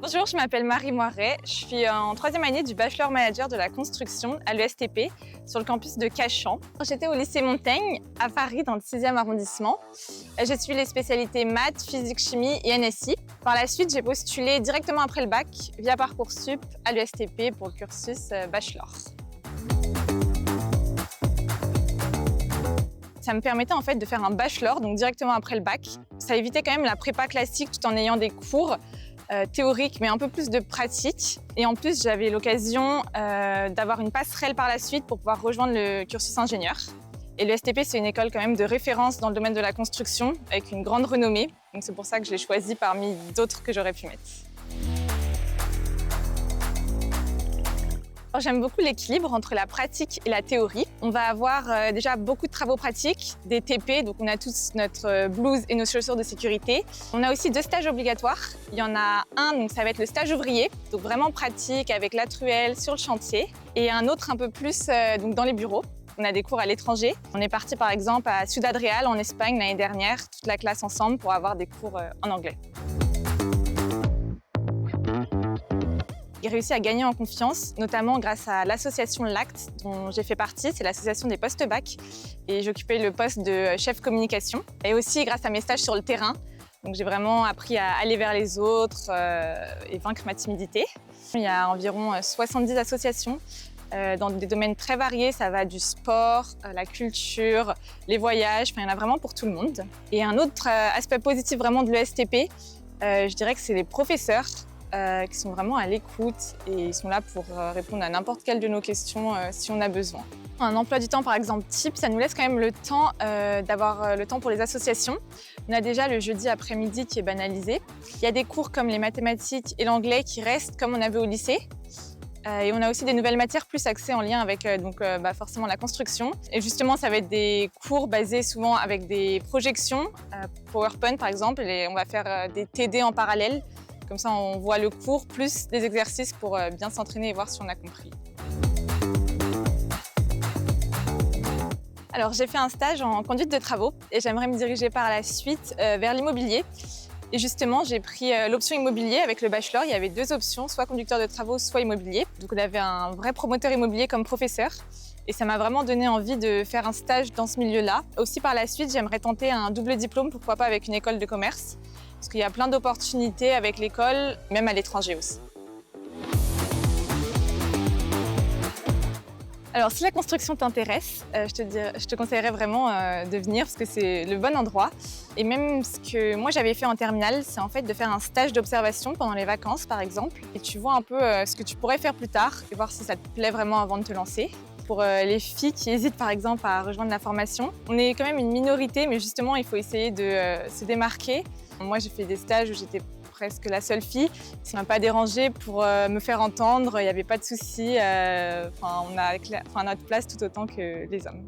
Bonjour, je m'appelle Marie Moiret, je suis en troisième année du Bachelor Manager de la construction à l'ESTP sur le campus de Cachan. J'étais au lycée Montaigne à Paris dans le 6e arrondissement. J'ai suivi les spécialités maths, physique, chimie et NSI. Par la suite, j'ai postulé directement après le bac via Parcoursup à l'ESTP pour le cursus Bachelor. Ça me permettait en fait de faire un bachelor, donc directement après le bac. Ça évitait quand même la prépa classique tout en ayant des cours théoriques, mais un peu plus de pratique. Et en plus, j'avais l'occasion d'avoir une passerelle par la suite pour pouvoir rejoindre le cursus ingénieur. Et le STP, c'est une école quand même de référence dans le domaine de la construction, avec une grande renommée. Donc c'est pour ça que je l'ai choisi parmi d'autres que j'aurais pu mettre. J'aime beaucoup l'équilibre entre la pratique et la théorie. On va avoir déjà beaucoup de travaux pratiques, des TP, donc on a tous notre blouse et nos chaussures de sécurité. On a aussi 2 stages obligatoires. Il y en a un, donc ça va être le stage ouvrier, donc vraiment pratique avec la truelle sur le chantier. Et un autre un peu plus donc dans les bureaux. On a des cours à l'étranger. On est parti par exemple à Ciudad Real en Espagne l'année dernière, toute la classe ensemble pour avoir des cours en anglais. J'ai réussi à gagner en confiance, notamment grâce à l'association LACT, dont j'ai fait partie, c'est l'association des post-bac, et j'occupais le poste de chef communication, et aussi grâce à mes stages sur le terrain. Donc j'ai vraiment appris à aller vers les autres et vaincre ma timidité. Il y a environ 70 associations dans des domaines très variés, ça va du sport, la culture, les voyages, enfin, il y en a vraiment pour tout le monde. Et un autre aspect positif vraiment de l'ESTP, je dirais que c'est les professeurs. Qui sont vraiment à l'écoute et ils sont là pour répondre à n'importe quelle de nos questions si on a besoin. Un emploi du temps par exemple type, ça nous laisse quand même le temps d'avoir le temps pour les associations. On a déjà le jeudi après-midi qui est banalisé. Il y a des cours comme les mathématiques et l'anglais qui restent comme on avait au lycée. Et on a aussi des nouvelles matières plus axées en lien avec forcément la construction. Et justement, ça va être des cours basés souvent avec des projections, PowerPoint par exemple, et on va faire des TD en parallèle. Comme ça, on voit le cours plus des exercices pour bien s'entraîner et voir si on a compris. Alors, j'ai fait un stage en conduite de travaux et j'aimerais me diriger par la suite vers l'immobilier. Et justement, j'ai pris l'option immobilier avec le bachelor. Il y avait 2 options, soit conducteur de travaux, soit immobilier. Donc, on avait un vrai promoteur immobilier comme professeur. Et ça m'a vraiment donné envie de faire un stage dans ce milieu-là. Aussi, par la suite, j'aimerais tenter un double diplôme, pourquoi pas avec une école de commerce. Parce qu'il y a plein d'opportunités avec l'école, même à l'étranger aussi. Alors, si la construction t'intéresse, je te conseillerais vraiment de venir parce que c'est le bon endroit. Et même ce que moi j'avais fait en terminale, c'est en fait de faire un stage d'observation pendant les vacances, par exemple. Et tu vois un peu ce que tu pourrais faire plus tard et voir si ça te plaît vraiment avant de te lancer. Pour les filles qui hésitent par exemple à rejoindre la formation, on est quand même une minorité, mais justement il faut essayer de se démarquer. Moi j'ai fait des stages où j'étais presque la seule fille. Ça ne m'a pas dérangée pour me faire entendre, il n'y avait pas de souci. On a notre place tout autant que les hommes.